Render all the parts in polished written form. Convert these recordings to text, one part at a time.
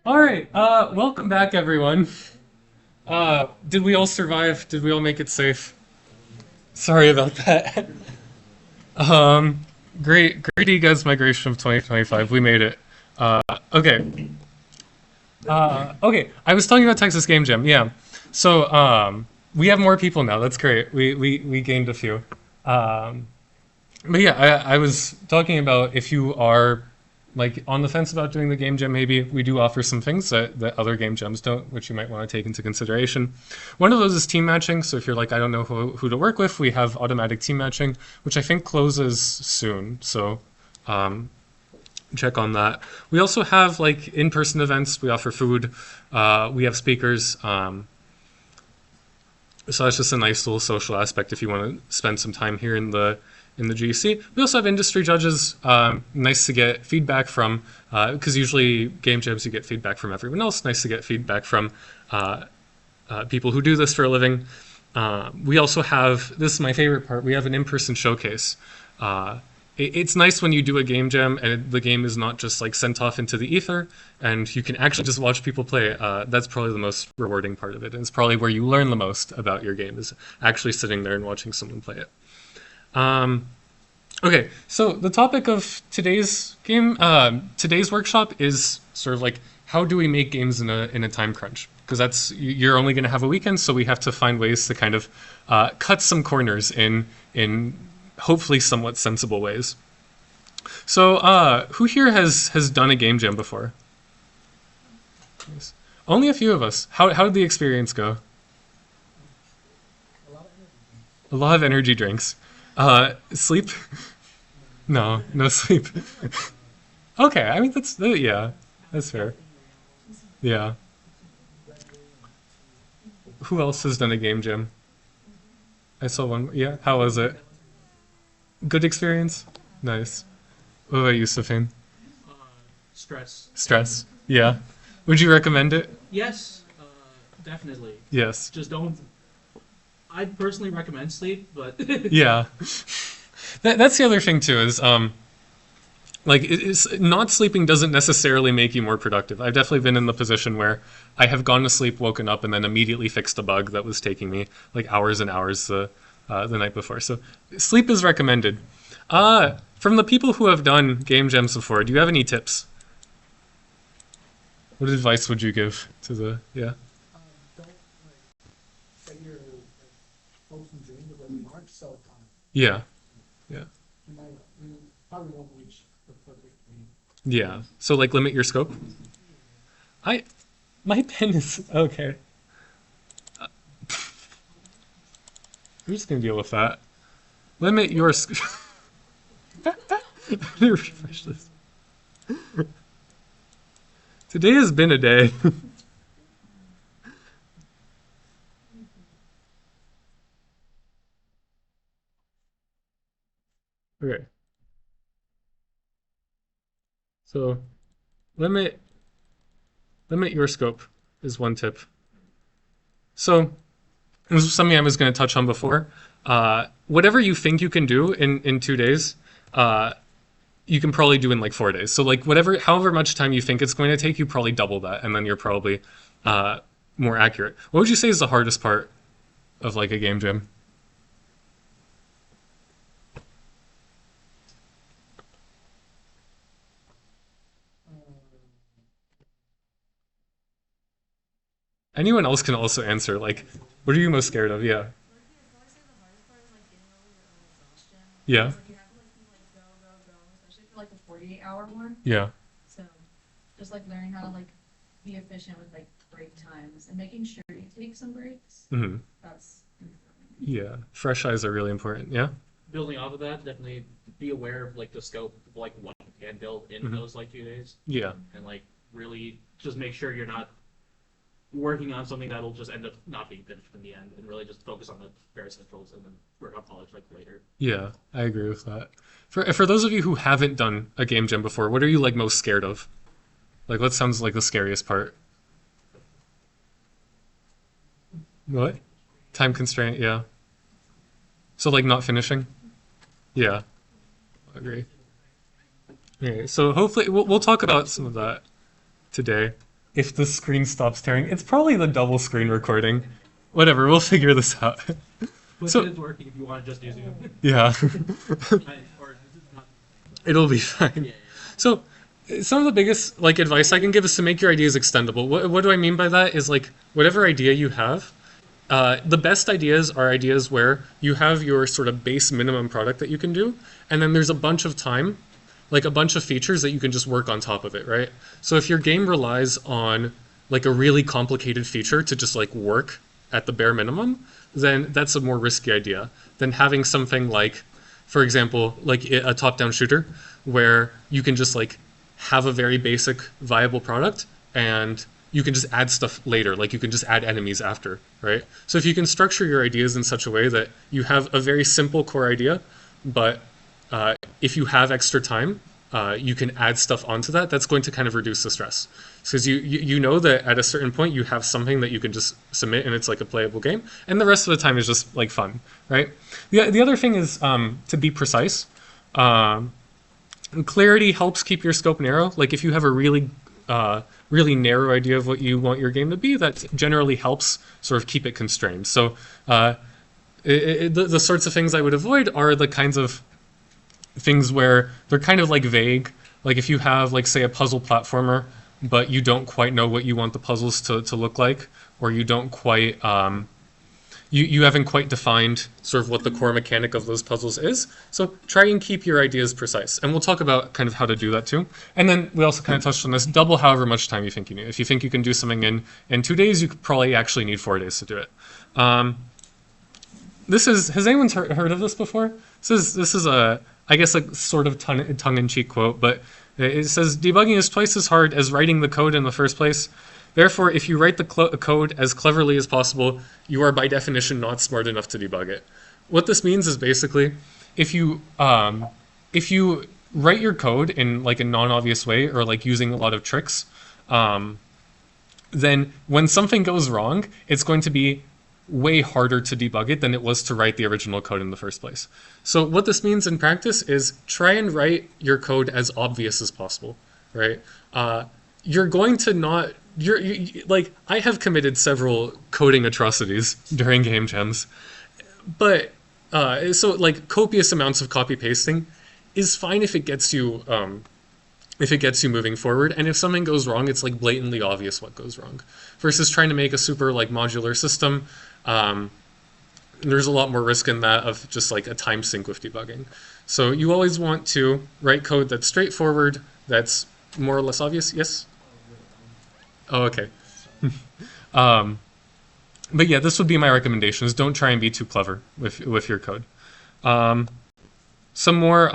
All right, welcome back, everyone. Did we all survive? Did we all make it safe? Sorry about that. um, great eGuys migration of 2025. We made it. Okay. Okay. I was telling you about Texas Game Jam. Yeah. So, we have more people now. That's great. We gained a few. Um, but yeah, I was talking about if you are like on the fence about doing the game jam, maybe we do offer some things that other game jams don't, which you might want to take into consideration. One of those is team matching. So if you're like, I don't know who to work with, we have automatic team matching, which I think closes soon. So um, check on that. We also have like in-person events. We offer food. We have speakers. So that's just a nice little social aspect if you want to spend some time here in the GC. We also have industry judges. Nice to get feedback from, because usually game jams you get feedback from everyone else. Nice to get feedback from people who do this for a living. We also have, this is my favorite part, we have an in-person showcase. It's nice when you do a game jam and the game is not just like sent off into the ether and you can actually just watch people play it. That's probably the most rewarding part of it. And it's probably where you learn the most about your game is actually sitting there and watching someone play it. Um, okay, so the topic of today's workshop is sort of like how do we make games in a time crunch? Because you're only going to have a weekend, so we have to find ways to kind of cut some corners in hopefully somewhat sensible ways. So, who here has done a game jam before? Nice. Only a few of us. How did the experience go? A lot of energy drinks. Sleep? No, no sleep. Okay, I mean yeah, that's fair. Yeah. Who else has done a game jam? I saw one. Yeah, how was it? Good experience. Nice. What about you, Safin? Uh, Stress. Stress. Yeah. Would you recommend it? Yes, definitely. Yes. Just don't. I personally recommend sleep, but Yeah. That's the other thing too is like not sleeping doesn't necessarily make you more productive. I've definitely been in the position where I have gone to sleep, woken up, and then immediately fixed a bug that was taking me like hours and hours the night before. So sleep is recommended. From the people who have done game jams before, do you have any tips? What advice would you give to the yeah? Don't set your hopes and dreams of what you aren't so time. Yeah, yeah, You probably won't reach the perfect dream. yeah. So like limit your scope. I my pen is okay. I'm just gonna deal with that. Limit your. Let me refresh this. Today has been a day. Okay, so limit limit your scope is one tip. So this is something I was going to touch on before. Whatever you think you can do in 2 days, uh, you can probably do in like 4 days. So like however much time you think it's going to take, you probably double that, and then you're probably uh, more accurate. What would you say is the hardest part of like a game jam? Anyone else can also answer. Like, what are you most scared of? Yeah, I would say the hardest part is like getting over your own exhaustion. yeah, Because like you have to like keep like go, especially for like the 48-hour one. yeah, So just like learning how to like be efficient with like break times and making sure you take some breaks. hmm That's important. yeah. Fresh eyes are really important. Yeah. building off of that, definitely be aware of like the scope of like what you can build in Mhm. those like 2 days, Yeah. and like really just make sure you're not working on something that'll just end up not being finished in the end, and really just focus on the bare essentials and then work on polish like later. Yeah, I agree with that. For those of you who haven't done a game jam before, what are you like most scared of? Like what sounds like the scariest part? What? Time constraint, yeah. So like not finishing? Yeah, I agree. Okay, so hopefully we'll talk about some of that today. if the screen stops tearing. It's probably the double screen recording. Whatever, we'll figure this out. Which So- is working if you want to just use Zoom. Yeah, Or not. it'll be fine. So, some of the biggest like advice I can give is to make your ideas extendable. What do I mean by that? Is like whatever idea you have, the best ideas are ideas where you have your sort of base minimum product that you can do, and then there's a bunch of time, like a bunch of features that you can just work on top of it, right? So if your game relies on like a really complicated feature to just like work at the bare minimum, then that's a more risky idea than having something like, for example, like a top-down shooter where you can just like have a very basic viable product and you can just add stuff later, like you can just add enemies after, right? So if you can structure your ideas in such a way that you have a very simple core idea, but if you have extra time, you can add stuff onto that, that's going to kind of reduce the stress. Because you know that at a certain point you have something that you can just submit and it's like a playable game, and the rest of the time is just like fun, right? The other thing is to be precise. Clarity helps keep your scope narrow. Like if you have a really narrow idea of what you want your game to be, that generally helps sort of keep it constrained. So the sorts of things I would avoid are the kinds of things where they're kind of like vague. Like if you have like say a puzzle platformer, but you don't quite know what you want the puzzles to look like, or you don't quite you haven't quite defined sort of what the core mechanic of those puzzles is. So try and keep your ideas precise. And we'll talk about kind of how to do that too. And then we also kind of touched on this, double however much time you think you need. If you think you can do something in 2 days, you could probably actually need 4 days to do it. Has anyone heard of this before? This is a, I guess a sort of tongue-in-cheek quote, but it says, debugging is twice as hard as writing the code in the first place. Therefore, if you write the code as cleverly as possible, you are by definition not smart enough to debug it. What this means is basically, if you write your code in like a non-obvious way or like using a lot of tricks, then when something goes wrong, it's going to be way harder to debug it than it was to write the original code in the first place. So what this means in practice is try and write your code as obvious as possible, right? You're going to not, like, I have committed several coding atrocities during game jams, but so like copious amounts of copy pasting is fine if it gets you moving forward, and if something goes wrong, it's like blatantly obvious what goes wrong. Versus trying to make a super like modular system, there's a lot more risk in that of just like a time sink with debugging. So you always want to write code that's straightforward, that's more or less obvious. Yes? Oh, okay. But yeah, this would be my recommendations. Don't try and be too clever with your code. Some more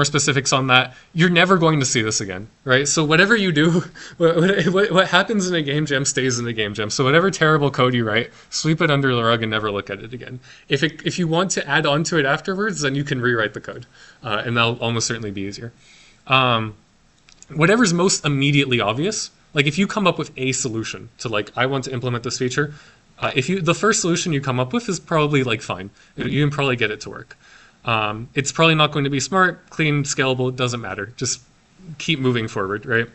specifics on that. You're never going to see this again, right? So whatever you do, what happens in a game jam stays in a game jam. So whatever terrible code you write, sweep it under the rug and never look at it again. If you want to add on to it afterwards, then you can rewrite the code, and that'll almost certainly be easier. Whatever's most immediately obvious, like if you come up with a solution to like, I want to implement this feature, the first solution you come up with is probably like fine. You can probably get it to work. It's probably not going to be smart, clean, scalable, it doesn't matter. Just keep moving forward, right?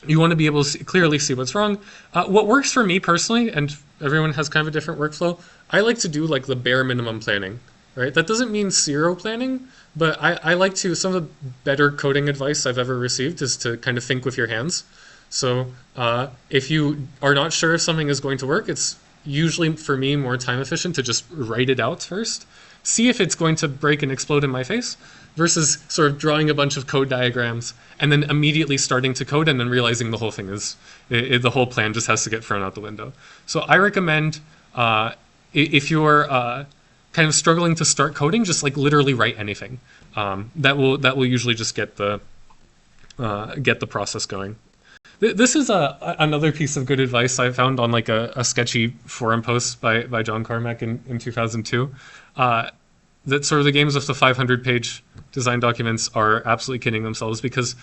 You want to be able to clearly see what's wrong. What works for me personally, and everyone has kind of a different workflow, I like to do like the bare minimum planning, right? That doesn't mean zero planning, but I like to, some of the better coding advice I've ever received is to kind of think with your hands. So if you are not sure if something is going to work, it's usually for me more time efficient to just write it out first, see if it's going to break and explode in my face, versus sort of drawing a bunch of code diagrams and then immediately starting to code and then realizing the whole thing is, the whole plan just has to get thrown out the window. So I recommend if you're kind of struggling to start coding, just like literally write anything. That will usually just get the process going. This is another piece of good advice I found on like a sketchy forum post by John Carmack in 2002. That sort of the games with the 500-page design documents are absolutely kidding themselves, because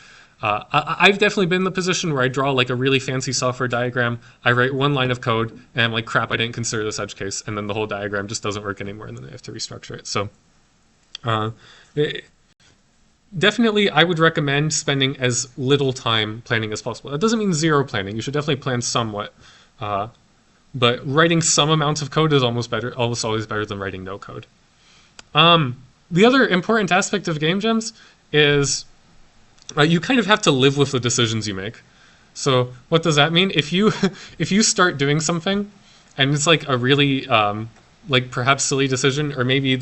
I've definitely been in the position where I draw like a really fancy software diagram, I write one line of code, and I'm like, crap, I didn't consider this edge case, and then the whole diagram just doesn't work anymore, and then I have to restructure it. So definitely I would recommend spending as little time planning as possible. That doesn't mean zero planning. You should definitely plan somewhat. Uh, but writing some amount of code is almost always better than writing no code. The other important aspect of game jams is you kind of have to live with the decisions you make. So what does that mean? If you if you start doing something and it's like a really like perhaps silly decision, or maybe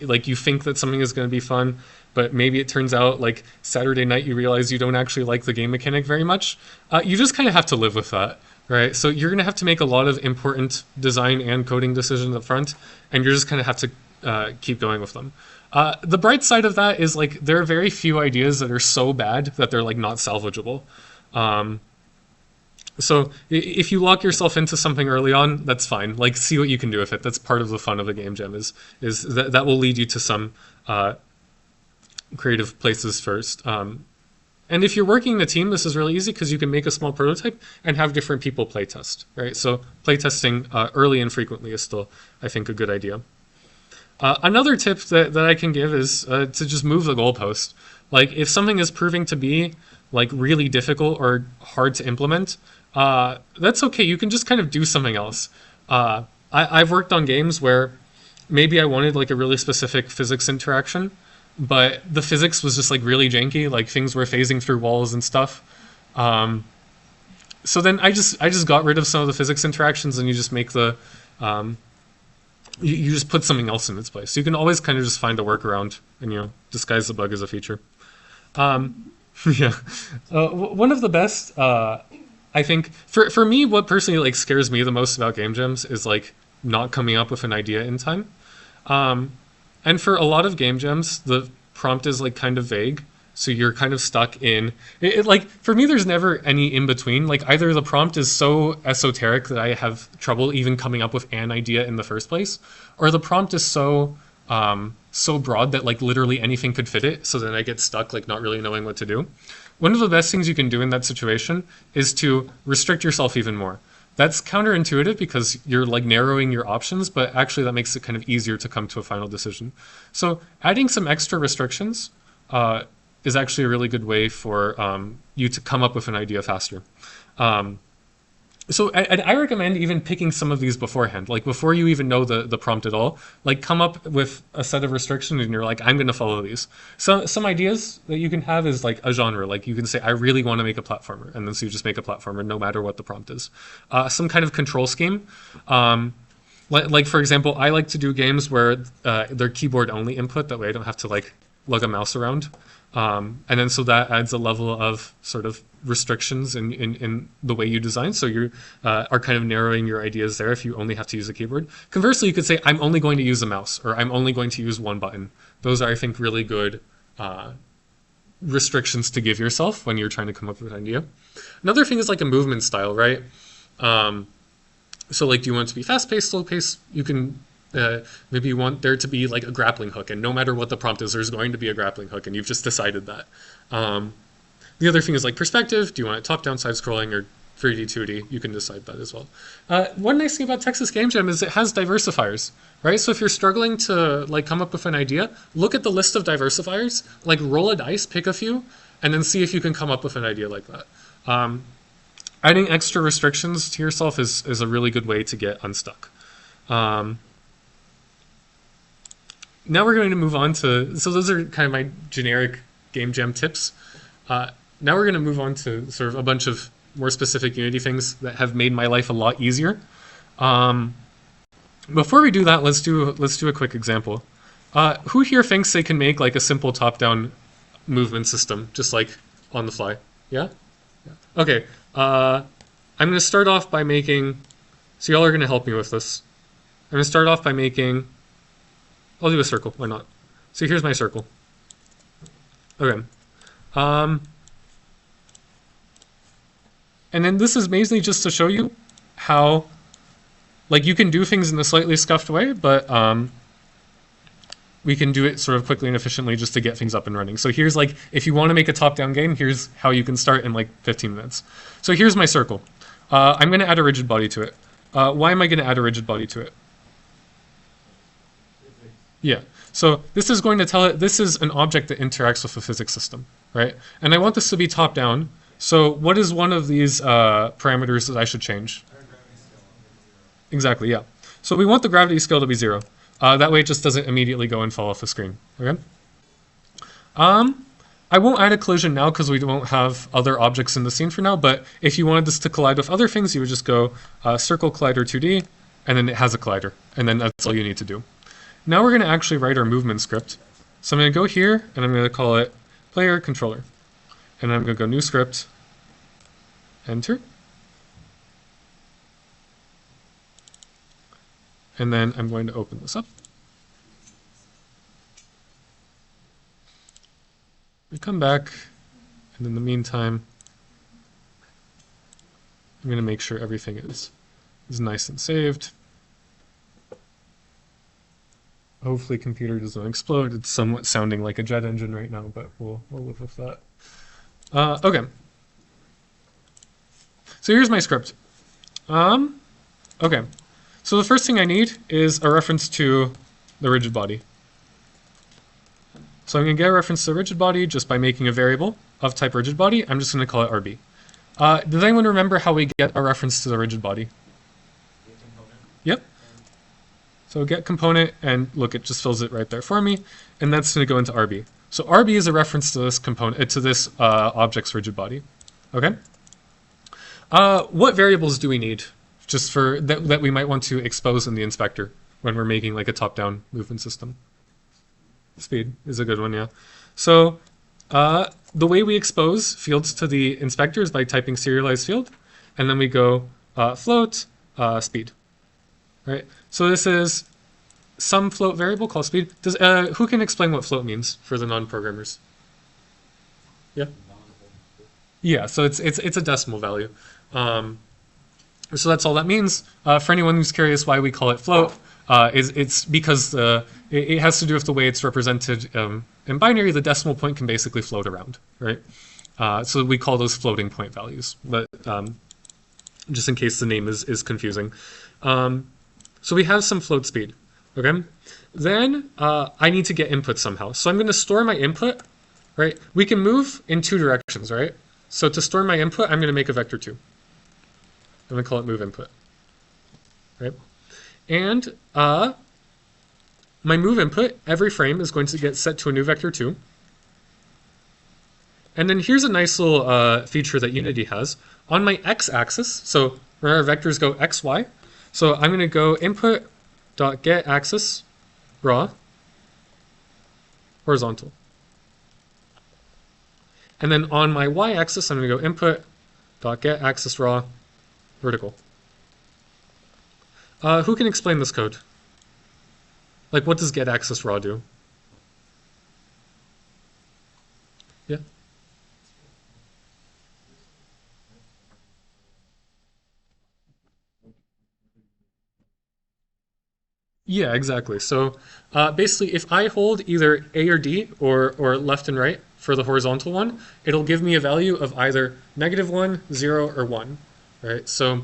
like you think that something is going to be fun, but maybe it turns out like Saturday night you realize you don't actually like the game mechanic very much, you just kind of have to live with that, right? So you're going to have to make a lot of important design and coding decisions up front, and you're just kind of have to keep going with them. The bright side of that is like there are very few ideas that are so bad that they're like not salvageable. So if you lock yourself into something early on, that's fine. Like see what you can do with it. That's part of the fun of a game jam is that will lead you to some creative places first. And if you're working in a team, this is really easy because you can make a small prototype and have different people playtest, right? So playtesting early and frequently is still, I think, a good idea. Another tip that I can give is to just move the goalpost. Like if something is proving to be like really difficult or hard to implement, that's okay. You can just kind of do something else. I've worked on games where maybe I wanted like a really specific physics interaction, but the physics was just like really janky, like things were phasing through walls and stuff. So then I just got rid of some of the physics interactions, and you just make the you just put something else in its place. So you can always kind of just find a workaround and disguise the bug as a feature. Yeah, one of the best. I think for me, what personally like scares me the most about game jams is like not coming up with an idea in time. And for a lot of game jams, the prompt is like kind of vague, so you're kind of stuck in it. Like for me, there's never any in between. Like either the prompt is so esoteric that I have trouble even coming up with an idea in the first place, or the prompt is so so broad that like literally anything could fit it. So then I get stuck like not really knowing what to do. One of the best things you can do in that situation is to restrict yourself even more. That's counterintuitive because you're like narrowing your options, but actually that makes it kind of easier to come to a final decision. So adding some extra restrictions is actually a really good way for you to come up with an idea faster. So I recommend even picking some of these beforehand, like before you even know the prompt at all, like come up with a set of restrictions and you're like, I'm going to follow these. So some ideas that you can have is like a genre, like you can say, I really want to make a platformer. And then so you just make a platformer no matter what the prompt is. Some kind of control scheme. Like for example, I like to do games where they're keyboard only input. That way I don't have to like lug a mouse around. And then so that adds a level of sort of restrictions in the way you design. So you are kind of narrowing your ideas there if you only have to use a keyboard. Conversely, you could say, I'm only going to use a mouse, or I'm only going to use one button. Those are, I think, really good restrictions to give yourself when you're trying to come up with an idea. Another thing is like a movement style, right? So like, do you want it to be fast-paced, slow-paced? You can maybe you want there to be like a grappling hook, and no matter what the prompt is, there's going to be a grappling hook, and you've just decided that. The other thing is like perspective. Do you want it top-down, side-scrolling, or 3D, 2D? You can decide that as well. One nice thing about Texas Game Jam is it has diversifiers, right? So if you're struggling to like come up with an idea, look at the list of diversifiers, like roll a dice, pick a few, and then see if you can come up with an idea like that. Adding extra restrictions to yourself is a really good way to get unstuck. Now we're going to move on to, so those are kind of my generic game jam tips. Now we're going to move on to sort of a bunch of more specific Unity things that have made my life a lot easier. Before we do that, let's do a quick example. Who here thinks they can make like a simple top-down movement system, just like on the fly? Yeah? Okay. I'm going to start off by making, so y'all are going to help me with this. I'm going to start off by making, I'll do a circle, why not? So here's my circle. Okay. And then this is mainly just to show you how, like, you can do things in a slightly scuffed way, but we can do it sort of quickly and efficiently just to get things up and running. So here's like, if you want to make a top-down game, here's how you can start in like 15 minutes. So here's my circle. I'm going to add a rigid body to it. Why am I going to add a rigid body to it? Yeah. So this is going to tell it this is an object that interacts with a physics system, right? And I want this to be top down. So what is one of these parameters that I should change? Exactly, yeah. So we want the gravity scale to be 0. That way it just doesn't immediately go and fall off the screen. Okay. I won't add a collision now because we won't have other objects in the scene for now, but if you wanted this to collide with other things, you would just go circle collider 2D, and then it has a collider, and then that's all you need to do. Now we're going to actually write our movement script. So I'm going to go here, and I'm going to call it player controller. And I'm going to go new script, enter. And then I'm going to open this up. We come back, and in the meantime, I'm going to make sure everything is nice and saved. Hopefully computer doesn't explode. It's somewhat sounding like a jet engine right now, but we'll live with that. Okay. So here's my script. Okay. So the first thing I need is a reference to the rigid body. So I'm going to get a reference to the rigid body just by making a variable of type rigid body. I'm just going to call it RB. Does anyone remember how we get a reference to the rigid body? Yep. So get component, and look, it just fills it right there for me, and that's going to go into RB. So RB is a reference to this component, to this object's rigid body. Okay. What variables do we need, just for that we might want to expose in the inspector when we're making like a top-down movement system? Speed is a good one, yeah. So the way we expose fields to the inspector is by typing serialized field, and then we go float speed. Right. So this is some float variable called speed. Does who can explain what float means for the non-programmers? Yeah. Yeah. So it's a decimal value. So that's all that means. For anyone who's curious why we call it float, it's because it has to do with the way it's represented in binary. The decimal point can basically float around, right? So we call those floating point values. But just in case the name is confusing. So we have some float speed, okay? Then I need to get input somehow. So I'm going to store my input, right? We can move in 2 directions, right? So to store my input, I'm going to make a vector 2. I'm going to call it move input, right? And my move input, every frame is going to get set to a new vector 2. And then here's a nice little feature that Unity has. On my x-axis, so where our vectors go x, y, so I'm going to go input.get axis raw horizontal. And then on my y-axis, I'm going to go input.get axis raw vertical. Who can explain this code? Like, what does get axis raw do? Yeah. Yeah, exactly. So basically, if I hold either A or D or left and right for the horizontal one, it'll give me a value of either -1, 0, or 1. Right? So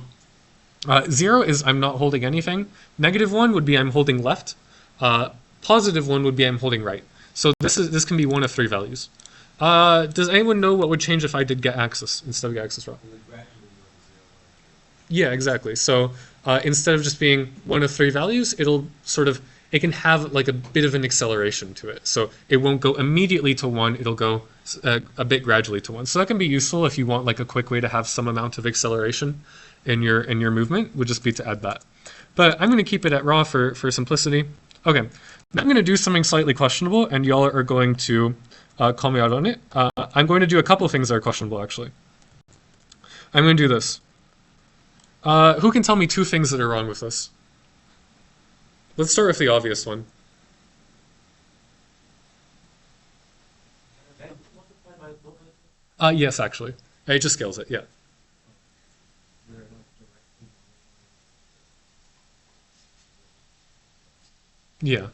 0 is I'm not holding anything. -1 would be I'm holding left. +1 would be I'm holding right. So this can be one of 3 values. Does anyone know what would change if I did get axis instead of get axis raw? Yeah, exactly. So instead of just being one of 3 values, it can have like a bit of an acceleration to it. So it won't go immediately to 1, it'll go a bit gradually to 1. So that can be useful if you want like a quick way to have some amount of acceleration in your movement, would just be to add that. But I'm going to keep it at raw for simplicity. Okay, now I'm going to do something slightly questionable, and y'all are going to call me out on it. I'm going to do a couple of things that are questionable, actually. I'm going to do this. Who can tell me 2 things that are wrong with this? Let's start with the obvious one. Yes, actually. It just scales it, yeah. Yeah.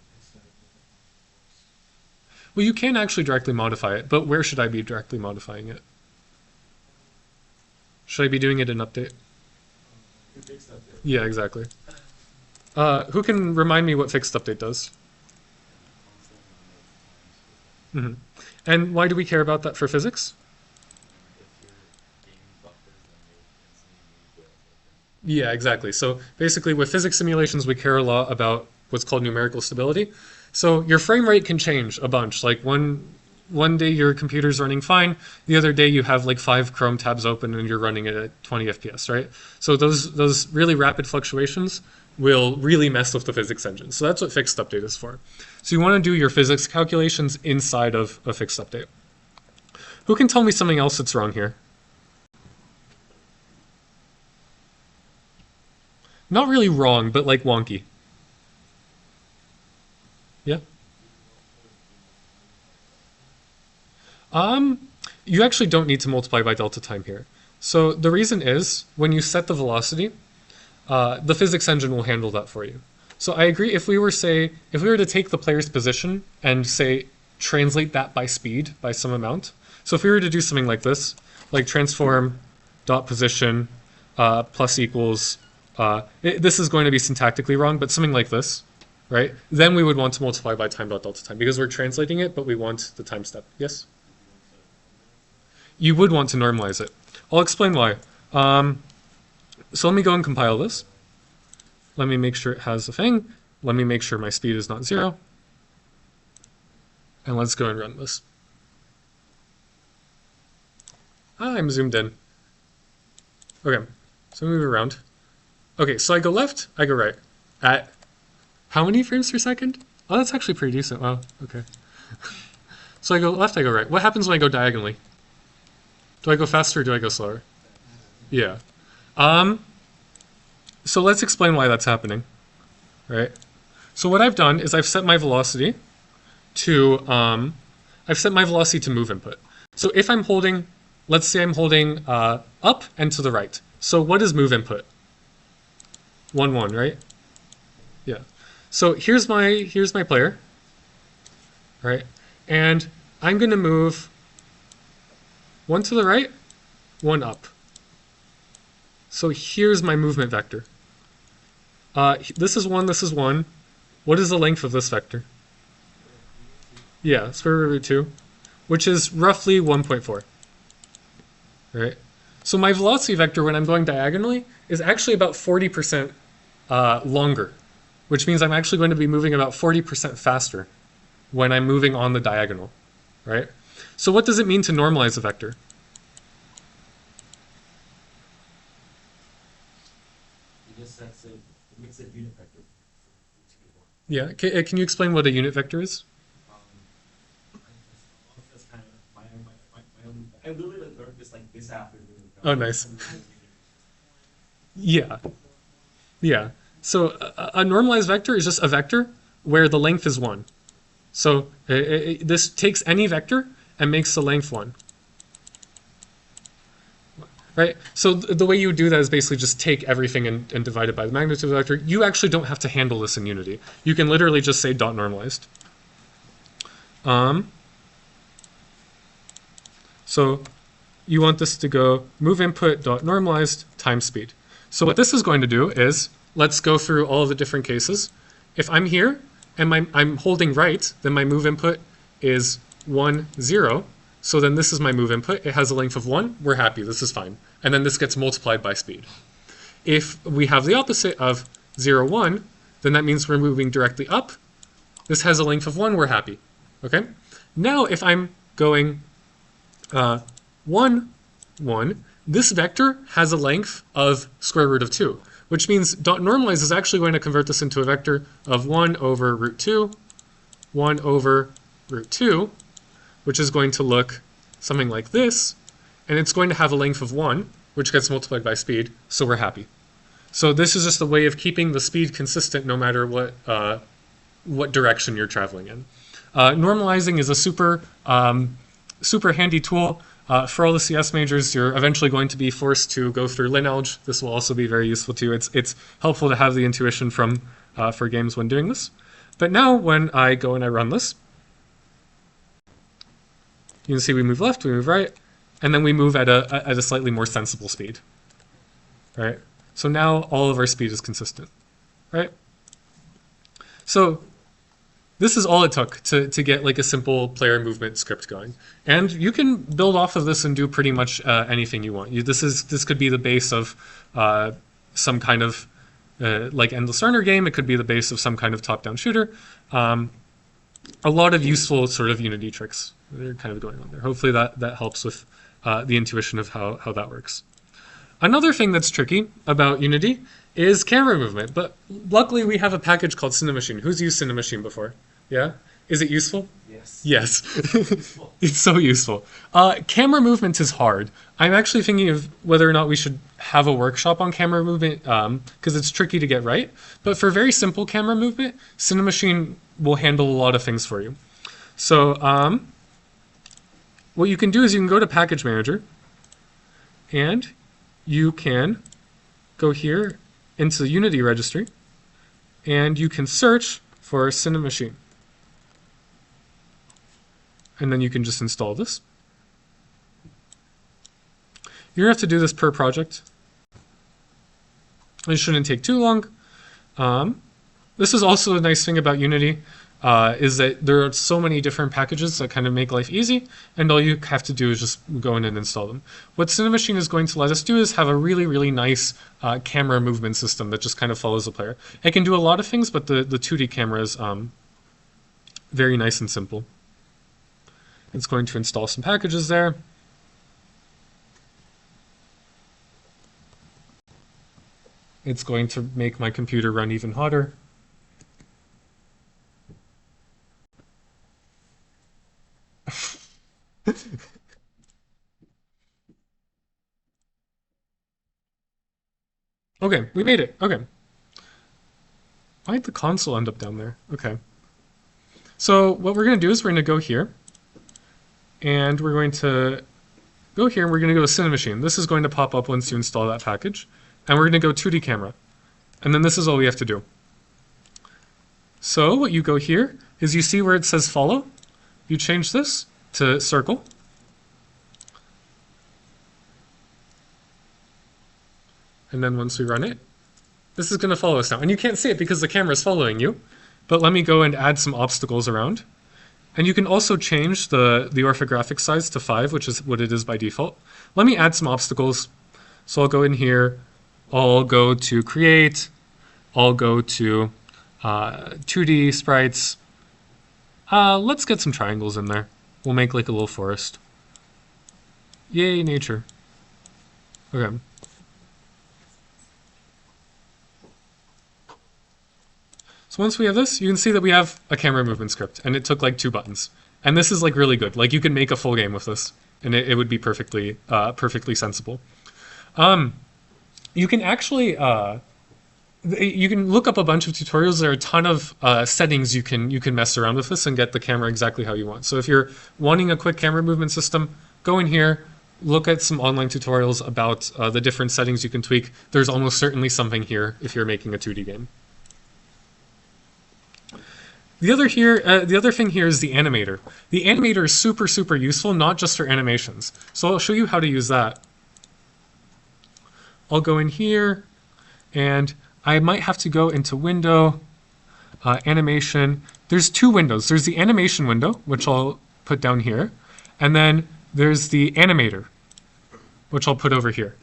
Well, you can actually directly modify it, but where should I be directly modifying it? Should I be doing it in update? Yeah, exactly. Who can remind me what fixed update does? And why do we care about that for physics? Yeah, exactly. So basically with physics simulations, we care a lot about what's called numerical stability. So your frame rate can change a bunch. Like one day your computer's running fine, the other day you have like 5 Chrome tabs open and you're running it at 20 FPS, right? So those really rapid fluctuations will really mess with the physics engine. So that's what fixed update is for. So you want to do your physics calculations inside of a fixed update. Who can tell me something else that's wrong here? Not really wrong, but like wonky. Yeah. You actually don't need to multiply by delta time here. So the reason is when you set the velocity, the physics engine will handle that for you. So I agree. If we were to take the player's position and say translate that by speed by some amount. So if we were to do something like this, like transform dot position plus equals. This is going to be syntactically wrong, but something like this, right? Then we would want to multiply by time dot delta time because we're translating it, but we want the time step. Yes? You would want to normalize it. I'll explain why. So let me go and compile this. Let me make sure it has a thing. Let me make sure my speed is not 0. And let's go and run this. I'm zoomed in. Okay, so move around. Okay, so I go left, I go right. At how many frames per second? Oh, that's actually pretty decent. Wow, okay. So I go left, I go right. What happens when I go diagonally? Do I go faster or do I go slower? Yeah. So let's explain why that's happening, right? So what I've done is I've set my velocity to move input. So if I'm holding, let's say I'm holding up and to the right. So what is move input? 1, 1, right? Yeah. So here's my player, right? And I'm going to move 1 to the right, 1 up. So here's my movement vector. This is 1, this is 1. What is the length of this vector? Yeah, square root of 2, which is roughly 1.4. Right? So my velocity vector when I'm going diagonally is actually about 40% longer, which means I'm actually going to be moving about 40% faster when I'm moving on the diagonal, right? So what does it mean to normalize a vector? It makes it unit vector. Yeah, can you explain what a unit vector is? I literally learned this like this afternoon. Oh, nice. Yeah. Yeah. So a normalized vector is just a vector where the length is 1. So this takes any vector and makes the length 1. Right? So the way you would do that is basically just take everything and divide it by the magnitude of the vector. You actually don't have to handle this in Unity. You can literally just say dot normalized. So you want this to go move input dot normalized times speed. So what this is going to do is, let's go through all of the different cases. If I'm here and I'm holding right, then my move input is 1, 0. So then this is my move input. It has a length of 1. We're happy. This is fine. And then this gets multiplied by speed. If we have the opposite of 0, 1, then that means we're moving directly up. This has a length of 1. We're happy. Okay? Now if I'm going 1, 1, this vector has a length of square root of 2, which means dot normalize is actually going to convert this into a vector of 1 over root 2, 1 over root 2, which is going to look something like this, and it's going to have a length of 1, which gets multiplied by speed, so we're happy. So this is just a way of keeping the speed consistent no matter what direction you're traveling in. Normalizing is a super handy tool. For all the CS majors, you're eventually going to be forced to go through LinAlg. This will also be very useful too. It's helpful to have the intuition from for games when doing this. But now when I go and I run this, you can see we move left, we move right, and then we move at a slightly more sensible speed. Right? So now all of our speed is consistent. Right? So this is all it took to get like a simple player movement script going. And you can build off of this and do pretty much anything you want. This could be the base of some kind of like Endless Runner game. It could be the base of some kind of top-down shooter. A lot of useful sort of Unity tricks that are kind of going on there. Hopefully that helps with the intuition of how that works. Another thing that's tricky about Unity is camera movement, but luckily we have a package called Cinemachine. Who's used Cinemachine before? Yeah? Is it useful? Yes. Yes. It's so useful. Camera movement is hard. I'm actually thinking of whether or not we should have a workshop on camera movement because it's tricky to get right. But for very simple camera movement, Cinemachine will handle a lot of things for you. So what you can do is you can go to Package Manager and you can go here into the Unity registry and you can search for Cinemachine. And then you can just install this. You don't have to do this per project. It shouldn't take too long. This is also a nice thing about Unity, is that there are so many different packages that kind of make life easy, and all you have to do is just go in and install them. What Cinemachine is going to let us do is have a really, really nice camera movement system that just kind of follows the player. It can do a lot of things, but the 2D camera is very nice and simple. It's going to install some packages there. It's going to make my computer run even hotter. Okay, we made it. Okay. Why'd the console end up down there? Okay. So what we're going to do is we're going to go here. And we're going to go here and we're going to go to Cinemachine. This is going to pop up once you install that package. And we're going to go 2D camera. And then this is all we have to do. So what you go here is you see where it says follow. You change this to circle. And then once we run it, this is going to follow us now. And you can't see it because the camera is following you. But let me go and add some obstacles around. And you can also change the orthographic size to 5, which is what it is by default. Let me add some obstacles. So I'll go in here. I'll go to Create. I'll go to 2D sprites. Let's get some triangles in there. We'll make like a little forest. Yay, nature. Okay. So once we have this, you can see that we have a camera movement script, and it took like 2 buttons. And this is like really good. Like you can make a full game with this, and it would be perfectly sensible. You can actually you can look up a bunch of tutorials. There are a ton of settings you can mess around with this and get the camera exactly how you want. So if you're wanting a quick camera movement system, go in here, look at some online tutorials about the different settings you can tweak. There's almost certainly something here if you're making a 2D game. The other thing here is the animator. The animator is super, super useful, not just for animations. So I'll show you how to use that. I'll go in here, and I might have to go into Window, Animation. There's 2 windows. There's the Animation window, which I'll put down here, and then there's the Animator, which I'll put over here.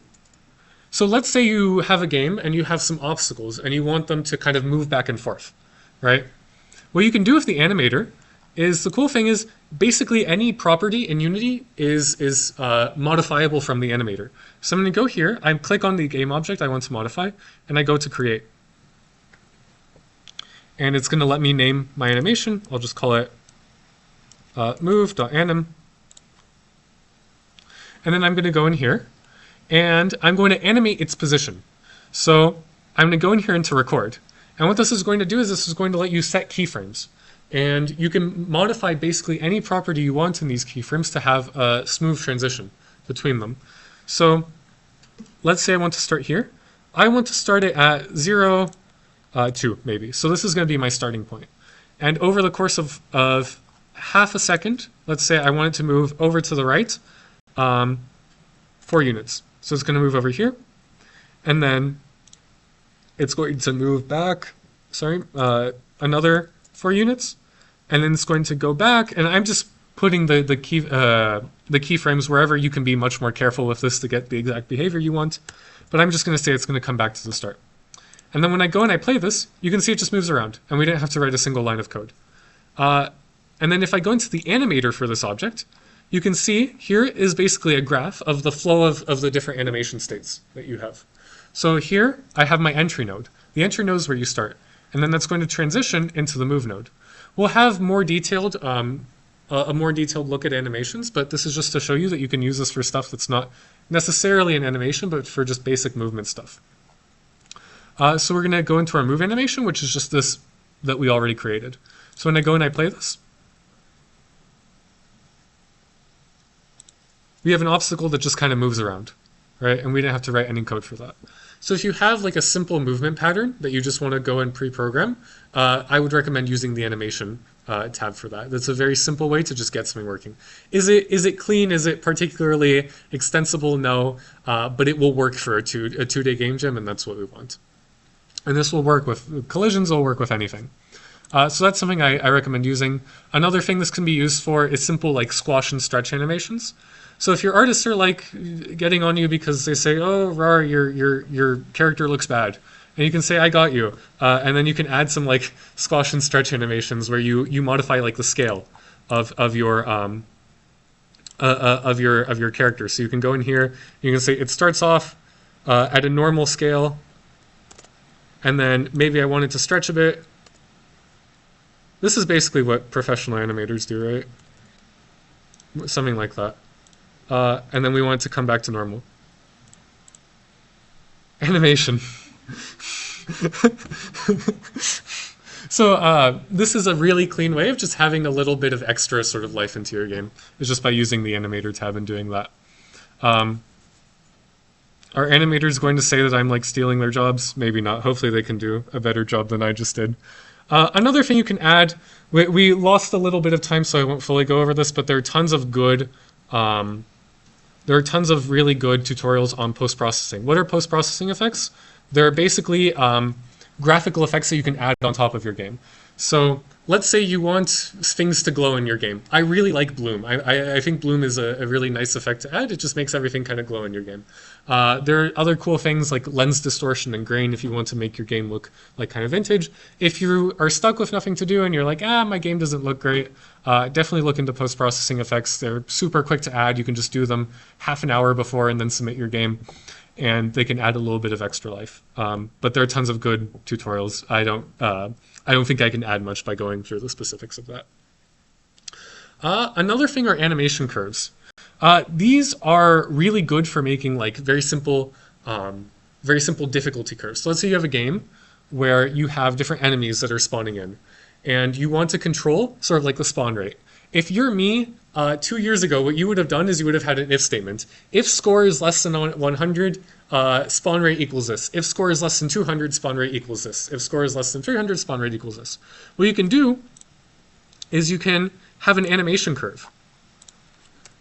So let's say you have a game, and you have some obstacles, and you want them to kind of move back and forth, right? What you can do with the animator is, the cool thing is, basically any property in Unity is modifiable from the animator. So I'm going to go here, I click on the game object I want to modify, and I go to create. And it's going to let me name my animation. I'll just call it move.anim. And then I'm going to go in here, and I'm going to animate its position. So I'm going to go in here into record. And what this is going to do is this is going to let you set keyframes. And you can modify basically any property you want in these keyframes to have a smooth transition between them. So let's say I want to start here. I want to start it at 0, 2 maybe. So this is going to be my starting point. And over the course of half a second, let's say I want it to move over to the right 4 units. So it's going to move over here. And then it's going to move back, another 4 units. and then it's going to go back, and I'm just putting the keyframes wherever. You can be much more careful with this to get the exact behavior you want, but I'm just going to say it's going to come back to the start. And then when I go and I play this, you can see it just moves around, and we didn't have to write a single line of code. And then if I go into the animator for this object, you can see here is basically a graph of the flow of the different animation states that you have. So here I have my entry node. The entry node is where you start, and then that's going to transition into the move node. We'll have more detailed, a more detailed look at animations, but this is just to show you that you can use this for stuff that's not necessarily an animation, but for just basic movement stuff. So we're going to go into our move animation, which is just this that we already created. So when I go and I play this, we have an obstacle that just kind of moves around, right? And we didn't have to write any code for that. So if you have like a simple movement pattern that you just want to go and pre-program, I would recommend using the animation tab for that. That's a very simple way to just get something working. Is it clean? Is it particularly extensible? No, but it will work for a two-day game jam, and that's what we want. And this will work with collisions, will work with anything. So that's something I recommend using. Another thing this can be used for is simple like squash and stretch animations. So if your artists are like getting on you because they say, "Oh, Rar, your character looks bad," and you can say, "I got you," and then you can add some like squash and stretch animations where you modify like the scale of your character. So you can go in here, you can say it starts off at a normal scale, and then maybe I want it to stretch a bit. This is basically what professional animators do, right? Something like that. And then we want it to come back to normal. Animation. So this is a really clean way of just having a little bit of extra sort of life into your game. It's just by using the animator tab and doing that. Are animators going to say that I'm like stealing their jobs? Maybe not. Hopefully they can do a better job than I just did. Another thing you can add, we lost a little bit of time, so I won't fully go over this, but there are tons of good, there are tons of really good tutorials on post-processing. What are post-processing effects? They're basically graphical effects that you can add on top of your game. So let's say you want things to glow in your game. I really like bloom. I think bloom is a really nice effect to add. It just makes everything kind of glow in your game. There are other cool things like lens distortion and grain if you want to make your game look like kind of vintage. If you are stuck with nothing to do and you're like, my game doesn't look great, definitely look into post-processing effects. They're super quick to add. You can just do them half an hour before and then submit your game, and they can add a little bit of extra life. But there are tons of good tutorials. I don't think I can add much by going through the specifics of that. Another thing are animation curves. These are really good for making like very simple difficulty curves. So let's say you have a game where you have different enemies that are spawning in, and you want to control sort of like the spawn rate. If you're me, 2 years ago, what you would have done is you would have had an if statement. If score is less than 100, spawn rate equals this. If score is less than 200, spawn rate equals this. If score is less than 300, spawn rate equals this. What you can do is you can have an animation curve,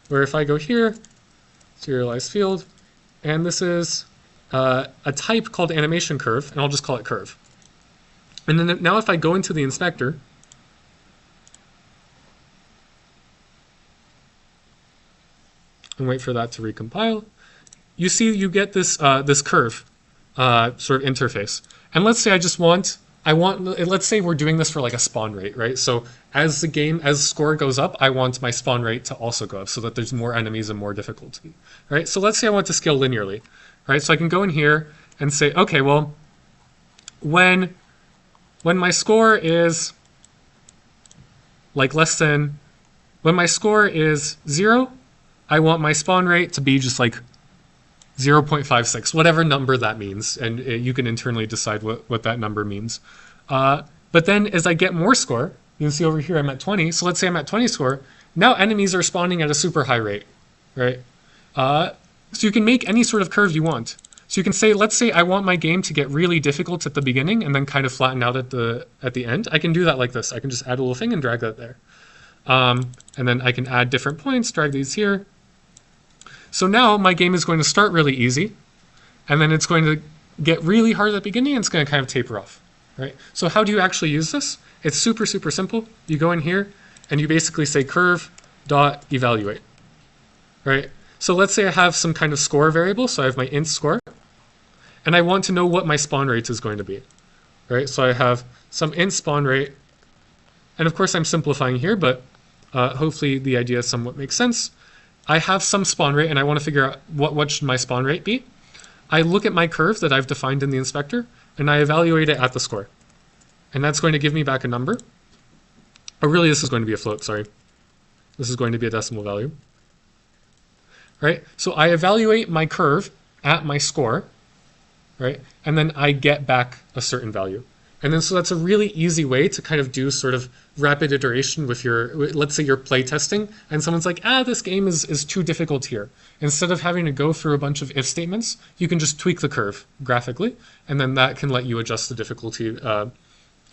where if I go here, serialized field, and this is a type called animation curve, and I'll just call it curve. And then now if I go into the inspector, and wait for that to recompile, you see you get this this curve sort of interface. And let's say let's say we're doing this for like a spawn rate, right? So as score goes up, I want my spawn rate to also go up so that there's more enemies and more difficulty, right? So let's say I want to scale linearly, right? So I can go in here and say, okay, well, when my score is like when my score is 0, I want my spawn rate to be just like 0.56, whatever number that means, and you can internally decide what that number means. But then as I get more score, you can see over here I'm at 20, so let's say I'm at 20 score, now enemies are spawning at a super high rate, right? So you can make any sort of curve you want. So you can say, let's say I want my game to get really difficult at the beginning and then kind of flatten out at the end. I can do that like this. I can just add a little thing and drag that there. And then I can add different points, drag these here. So now my game is going to start really easy, and then it's going to get really hard at the beginning, and it's going to kind of taper off. right? So how do you actually use this? It's super, super simple. You go in here and you basically say curve dot evaluate, right? So let's say I have some kind of score variable. So I have my int score and I want to know what my spawn rate is going to be, right? So I have some int spawn rate, and of course I'm simplifying here, but hopefully the idea somewhat makes sense. I have some spawn rate and I want to figure out what should my spawn rate be. I look at my curve that I've defined in the inspector and I evaluate it at the score. And that's going to give me back a number. Or really this is going to be a float, sorry. This is going to be a decimal value. Right? So I evaluate my curve at my score, right? And then I get back a certain value. And then so that's a really easy way to kind of do sort of rapid iteration with your, let's say you're play testing and someone's like, this game is too difficult here. Instead of having to go through a bunch of if statements, you can just tweak the curve graphically, and then that can let you adjust the difficulty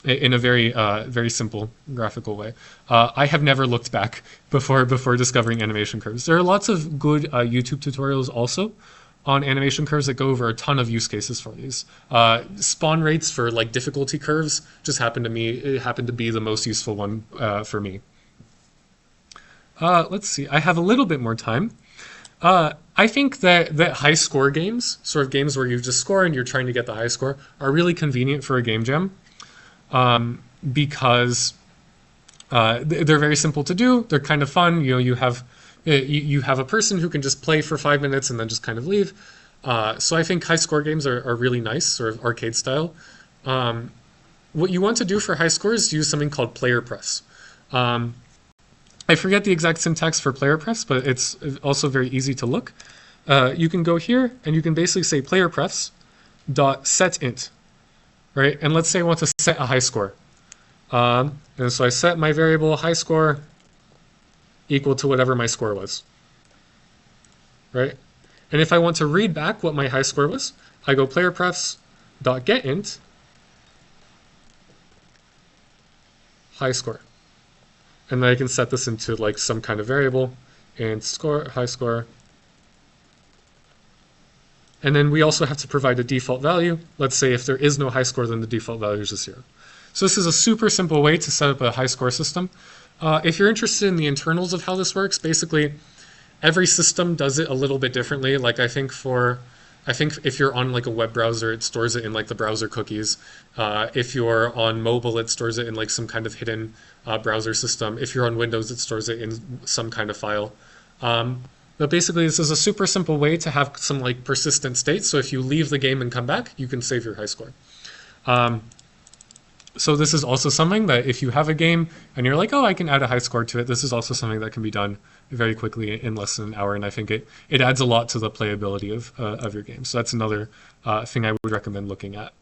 in a very simple graphical way. I have never looked back before discovering animation curves. There are lots of good YouTube tutorials also on animation curves that go over a ton of use cases for these. Spawn rates for like difficulty curves just happened to be the most useful one for me. Let's see, I have a little bit more time. I think that high score games, sort of games where you just score and you're trying to get the high score, are really convenient for a game jam because they're very simple to do. They're kind of fun. You know, you have a person who can just play for 5 minutes and then just kind of leave. So I think high score games are really nice, sort of arcade style. What you want to do for high scores is use something called player press. I forget the exact syntax for player press, but it's also very easy to look. You can go here and you can basically say player press dot set int, right? And let's say I want to set a high score. And so I set my variable high score equal to whatever my score was, right? And if I want to read back what my high score was, I go player press dot get int high score. And then I can set this into like some kind of variable and score, high score. And then we also have to provide a default value. Let's say if there is no high score, then the default value is a 0. So this is a super simple way to set up a high score system. If you're interested in the internals of how this works, basically every system does it a little bit differently. Like I think if you're on like a web browser, it stores it in like the browser cookies. If you're on mobile, it stores it in like some kind of hidden browser system. If you're on Windows, it stores it in some kind of file. But basically, this is a super simple way to have some like persistent state. So if you leave the game and come back, you can save your high score. So this is also something that if you have a game and you're like, oh, I can add a high score to it, this is also something that can be done very quickly in less than an hour. And I think it adds a lot to the playability of your game. So that's another thing I would recommend looking at.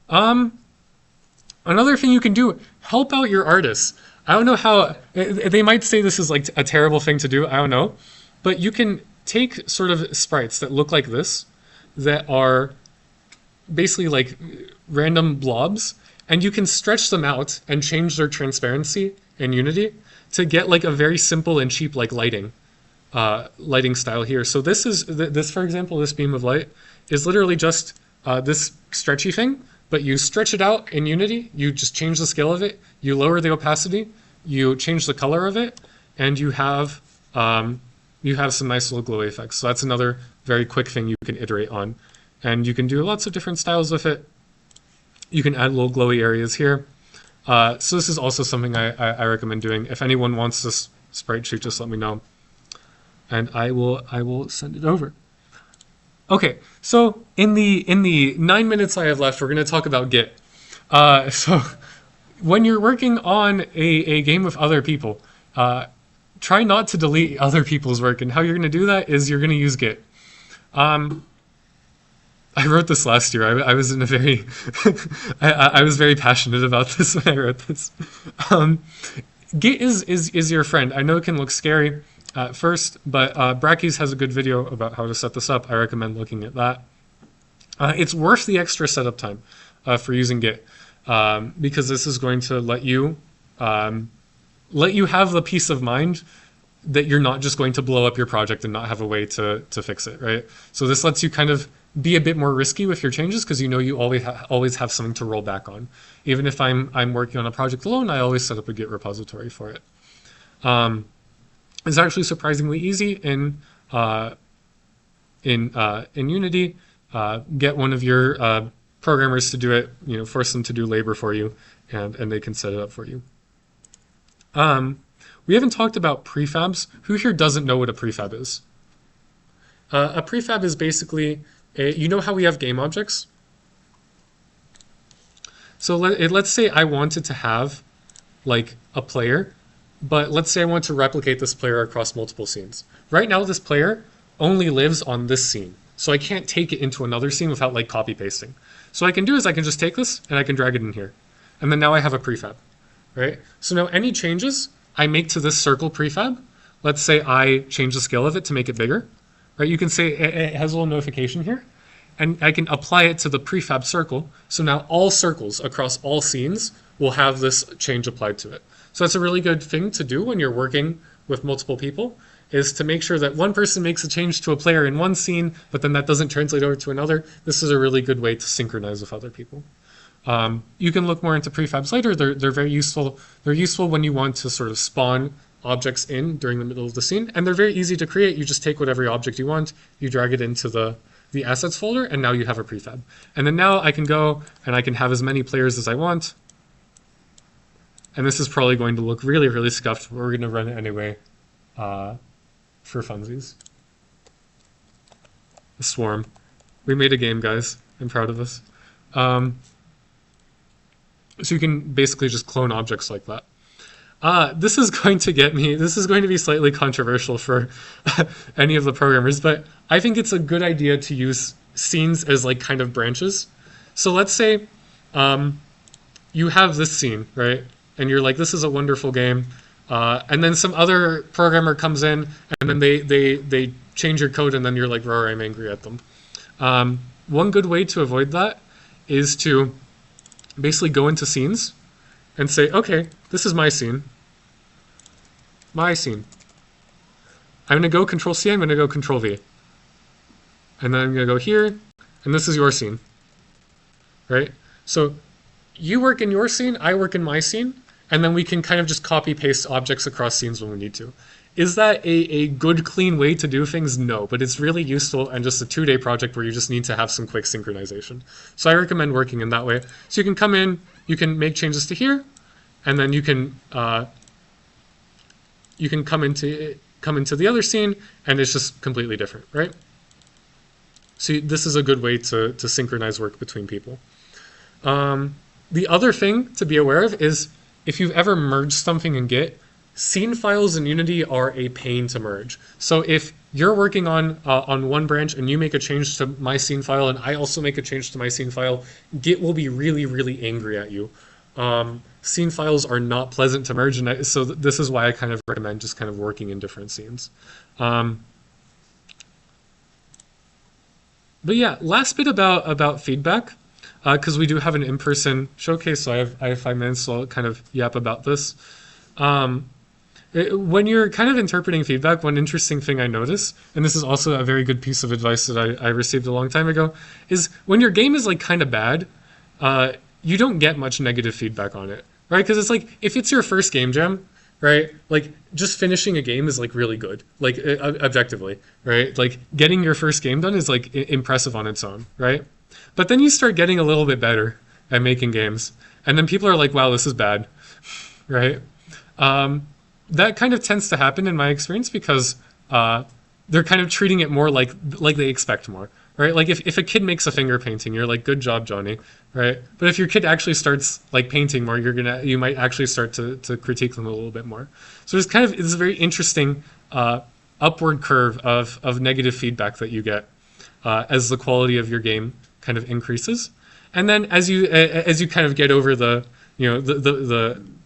Another thing you can do, help out your artists. I don't know how, they might say this is like a terrible thing to do, I don't know. But you can take sort of sprites that look like this, that are basically like random blobs, and you can stretch them out and change their transparency in Unity to get like a very simple and cheap like lighting style here. So this is, for example, this beam of light is literally just this stretchy thing, but you stretch it out in Unity, you just change the scale of it, you lower the opacity, you change the color of it, and you have some nice little glowy effects. So that's another very quick thing you can iterate on. And you can do lots of different styles with it. You can add little glowy areas here. So this is also something I recommend doing. If anyone wants this sprite sheet, just let me know, and I will send it over. Okay, so in the 9 minutes I have left, we're going to talk about Git. So when you're working on a game with other people, try not to delete other people's work, and how you're going to do that is you're going to use Git. I wrote this last year. I was in a very, I was very passionate about this when I wrote this. Git is your friend. I know it can look scary at first, but Brackeys has a good video about how to set this up. I recommend looking at that. It's worth the extra setup time for using Git because this is going to let you have the peace of mind that you're not just going to blow up your project and not have a way to fix it, right? So this lets you kind of be a bit more risky with your changes because you know you always have something to roll back on. Even if I'm working on a project alone, I always set up a Git repository for it. It's actually surprisingly easy in Unity. Get one of your programmers to do it. Force them to do labor for you, and they can set it up for you. We haven't talked about prefabs. Who here doesn't know what a prefab is? A prefab is basically, you know how we have game objects? So let's say I wanted to have like a player, but let's say I want to replicate this player across multiple scenes. Right now this player only lives on this scene, so I can't take it into another scene without like copy pasting. So what I can do is I can just take this and I can drag it in here. And then now I have a prefab, right? So now any changes I make to this circle prefab, let's say I change the scale of it to make it bigger, right? You can say it has a little notification here, and I can apply it to the prefab circle. So now all circles across all scenes will have this change applied to it. So that's a really good thing to do when you're working with multiple people, is to make sure that one person makes a change to a player in one scene, but then that doesn't translate over to another. This is a really good way to synchronize with other people. You can look more into prefabs later. They're very useful. They're useful when you want to sort of spawn objects in during the middle of the scene, and they're very easy to create. You just take whatever object you want, you drag it into the assets folder, and now you have a prefab. And then now I can go and I can have as many players as I want. And this is probably going to look really, really scuffed, but we're going to run it anyway for funsies. A swarm. We made a game, guys. I'm proud of us. So you can basically just clone objects like that. This is going to be slightly controversial for any of the programmers, but I think it's a good idea to use scenes as like kind of branches. So let's say you have this scene, right? And you're like, this is a wonderful game. And then some other programmer comes in and then they change your code and then you're like, roar, I'm angry at them. One good way to avoid that is to basically go into scenes and say, okay, this is my scene. My scene. I'm going to go Control C, I'm going to go Control V. And then I'm going to go here, and this is your scene. Right? So you work in your scene, I work in my scene, and then we can kind of just copy paste objects across scenes when we need to. Is that a good, clean way to do things? No, but it's really useful and just a 2-day project where you just need to have some quick synchronization. So I recommend working in that way. So you can come in, you can make changes to here, and then you can come into the other scene, and it's just completely different, right? So this is a good way to synchronize work between people. The other thing to be aware of is if you've ever merged something in Git, scene files in Unity are a pain to merge. So if you're working on one branch and you make a change to my scene file and I also make a change to my scene file, Git will be really, really angry at you. Scene files are not pleasant to merge, and so this is why I kind of recommend just kind of working in different scenes. But yeah, last bit about feedback, because we do have an in-person showcase, so I have 5 minutes, so I'll kind of yap about this. When you're kind of interpreting feedback, one interesting thing I notice, and this is also a very good piece of advice that I received a long time ago, is when your game is like kind of bad, you don't get much negative feedback on it, right? Because it's like, if it's your first game jam, right? Like just finishing a game is like really good, like objectively, right? Like getting your first game done is like impressive on its own, right? But then you start getting a little bit better at making games, and then people are like, wow, this is bad, right? That kind of tends to happen in my experience because they're kind of treating it more like they expect more, right? Like if a kid makes a finger painting, you're like, good job, Johnny, right? But if your kid actually starts like painting more, you might actually start to critique them a little bit more. So it's a very interesting upward curve of negative feedback that you get as the quality of your game kind of increases, and then as you kind of get over the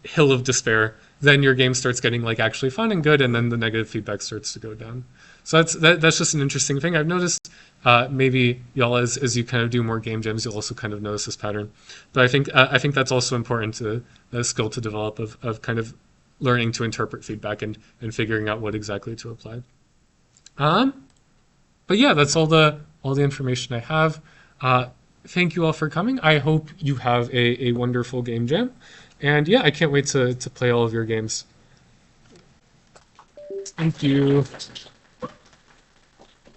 hill of despair, then your game starts getting like actually fun and good, and then the negative feedback starts to go down. So that's just an interesting thing I've noticed. Maybe y'all, as you kind of do more game jams, you'll also kind of notice this pattern. But I think that's also important a skill to develop of kind of learning to interpret feedback and figuring out what exactly to apply. But yeah, that's all the all the information I have. Thank you all for coming. I hope you have a wonderful game jam. And yeah, I can't wait to play all of your games. Thank you.